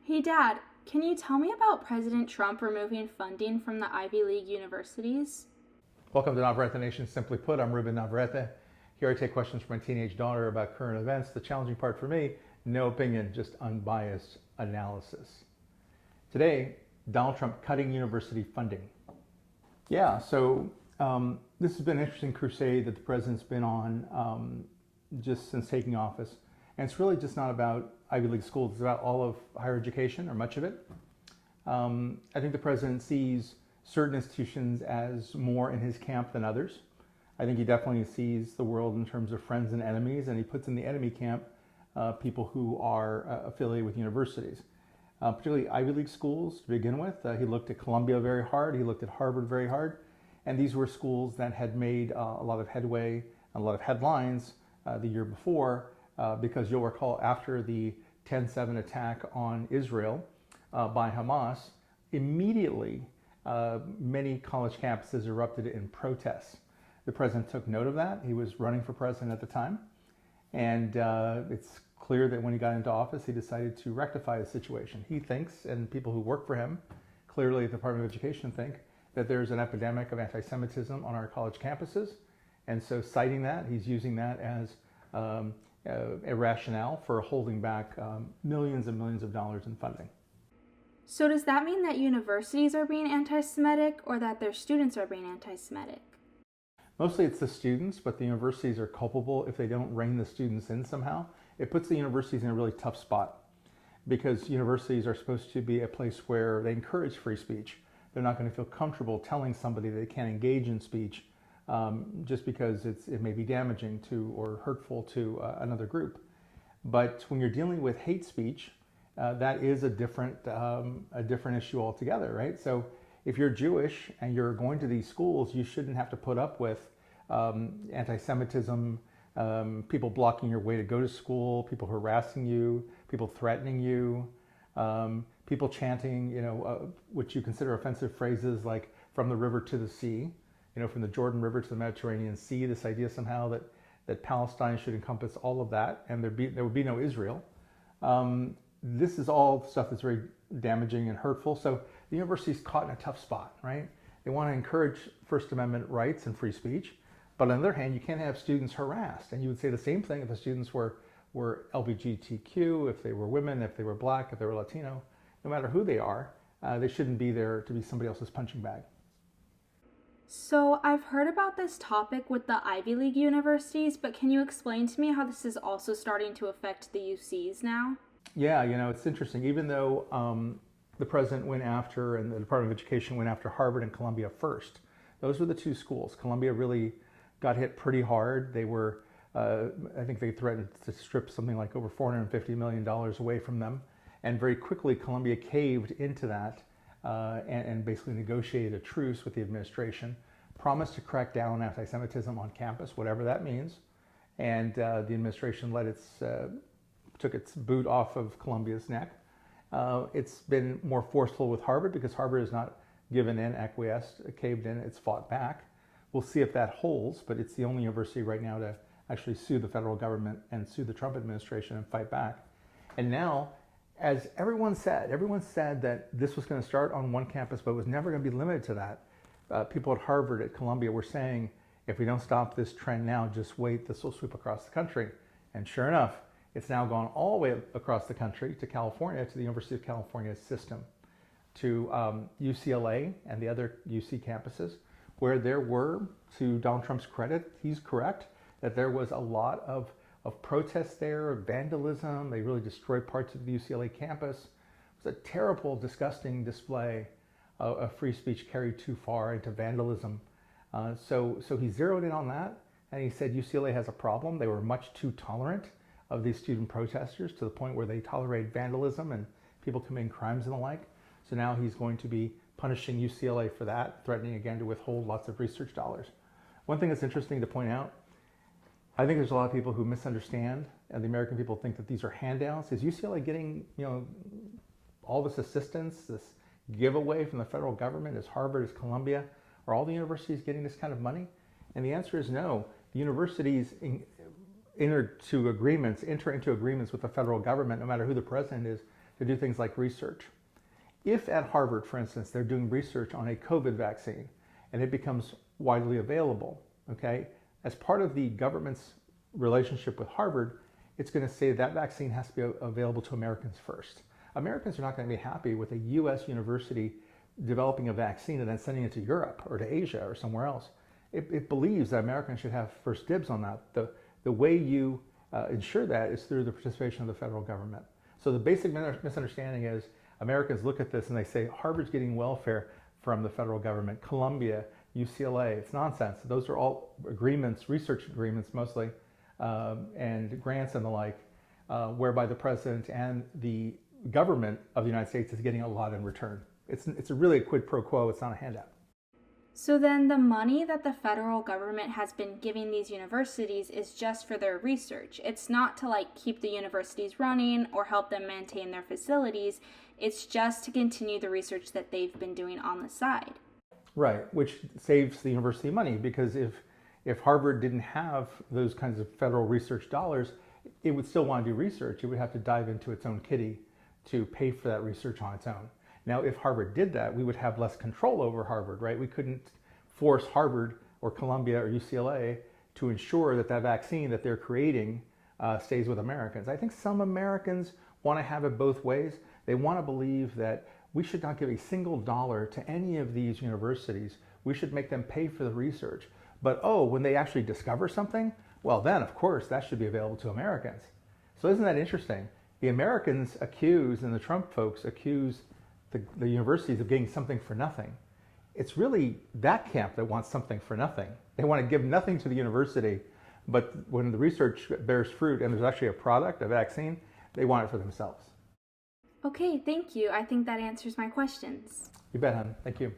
Hey Dad, can you tell me about President Trump removing funding from the Ivy League universities? Welcome to Navarrette Nation. Simply put, I'm Ruben Navarrette. Here I take questions from my teenage daughter about current events. The challenging part for me, no opinion, just unbiased analysis. Today, Donald Trump cutting university funding. This has been an interesting crusade that the president's been on just since taking office. And it's really just not about Ivy League schools, it's about all of higher education, or much of it. I think the president sees certain institutions as more in his camp than others. I think he definitely sees the world in terms of friends and enemies, and he puts in the enemy camp people who are affiliated with universities, particularly Ivy League schools to begin with. He looked at Columbia very hard, he looked at Harvard very hard, and these were schools that had made a lot of headway, a lot of headlines the year before, because you'll recall after the 10/7 attack on Israel by Hamas, immediately many college campuses erupted in protests. The president took note of that. He was running for president at the time. And it's clear that when he got into office, he decided to rectify the situation. He thinks, and people who work for him, clearly at the Department of Education, think that there's an epidemic of anti-Semitism on our college campuses. And so citing that, he's using that as a rationale for holding back millions and millions of dollars in funding. So does that mean that universities are being anti-Semitic or that their students are being anti-Semitic? Mostly it's the students, but the universities are culpable if they don't rein the students in somehow. It puts the universities in a really tough spot because universities are supposed to be a place where they encourage free speech. They're not going to feel comfortable telling somebody they can't engage in speech just because it may be damaging to or hurtful to another group. But when you're dealing with hate speech, that is a different issue altogether, right? So if you're Jewish and you're going to these schools, you shouldn't have to put up with anti-Semitism, people blocking your way to go to school, people harassing you, people threatening you, people chanting, what you consider offensive phrases like "from the river to the sea," from the Jordan River to the Mediterranean Sea. This idea somehow that Palestine should encompass all of that, and there would be no Israel. This is all stuff that's very damaging and hurtful. So the university's caught in a tough spot, right? They want to encourage First Amendment rights and free speech, but on the other hand, you can't have students harassed. And you would say the same thing if the students were LGBTQ, if they were women, if they were black, if they were Latino. No matter who they are, they shouldn't be there to be somebody else's punching bag. So I've heard about this topic with the Ivy League universities, but can you explain to me how this is also starting to affect the UCs now? Yeah, it's interesting. Even though the president went after and the Department of Education went after Harvard and Columbia first, those were the two schools. Columbia really got hit pretty hard. They were, I think they threatened to strip something like over $450 million away from them. And very quickly, Columbia caved into that and basically negotiated a truce with the administration, promised to crack down on anti-Semitism on campus, whatever that means. And the administration took its boot off of Columbia's neck. It's been more forceful with Harvard because Harvard has not given in, acquiesced, caved in, it's fought back. We'll see if that holds, but it's the only university right now to actually sue the federal government and sue the Trump administration and fight back. And now, as everyone said that this was going to start on one campus, but it was never going to be limited to that. People at Harvard, at Columbia were saying, if we don't stop this trend now, just wait, this will sweep across the country. And sure enough, it's now gone all the way across the country to California, to the University of California system, to UCLA and the other UC campuses, where there were, to Donald Trump's credit, he's correct, that there was a lot of protests there, of vandalism. They really destroyed parts of the UCLA campus. It was a terrible, disgusting display of free speech carried too far into vandalism. So he zeroed in on that, and he said UCLA has a problem. They were much too tolerant of these student protesters to the point where they tolerate vandalism and people committing crimes and the like. So now he's going to be punishing UCLA for that, threatening again to withhold lots of research dollars. One thing that's interesting to point out, I think there's a lot of people who misunderstand, and the American people think that these are handouts. Is UCLA getting, all this assistance, this giveaway from the federal government? Is Harvard, is Columbia, are all the universities getting this kind of money? And the answer is no. The universities enter into agreements with the federal government, no matter who the president is, to do things like research. If at Harvard, for instance, they're doing research on a COVID vaccine and it becomes widely available, okay, as part of the government's relationship with Harvard, it's going to say that vaccine has to be available to Americans first. Americans are not going to be happy with a US university developing a vaccine and then sending it to Europe or to Asia or somewhere else. It believes that Americans should have first dibs on that. The way you ensure that is through the participation of the federal government. So the basic misunderstanding is Americans look at this and they say Harvard's getting welfare from the federal government, Columbia, UCLA. It's nonsense. Those are all agreements, research agreements mostly, and grants and the like, whereby the president and the government of the United States is getting a lot in return. It's really a quid pro quo. It's not a handout. So then the money that the federal government has been giving these universities is just for their research. It's not to like keep the universities running or help them maintain their facilities. It's just to continue the research that they've been doing on the side. Right, which saves the university money, because if Harvard didn't have those kinds of federal research dollars, it would still want to do research. It would have to dive into its own kitty to pay for that research on its own. Now, if Harvard did that, we would have less control over Harvard, right? We couldn't force Harvard or Columbia or UCLA to ensure that that vaccine that they're creating stays with Americans. I think some Americans want to have it both ways. They want to believe that we should not give a single dollar to any of these universities. We should make them pay for the research. But when they actually discover something, well then, of course, that should be available to Americans. So isn't that interesting? The Americans accuse, and the Trump folks accuse the universities of getting something for nothing. It's really that camp that wants something for nothing. They want to give nothing to the university, but when the research bears fruit and there's actually a product, a vaccine, they want it for themselves. Okay, thank you. I think that answers my questions. You bet, hon. Thank you.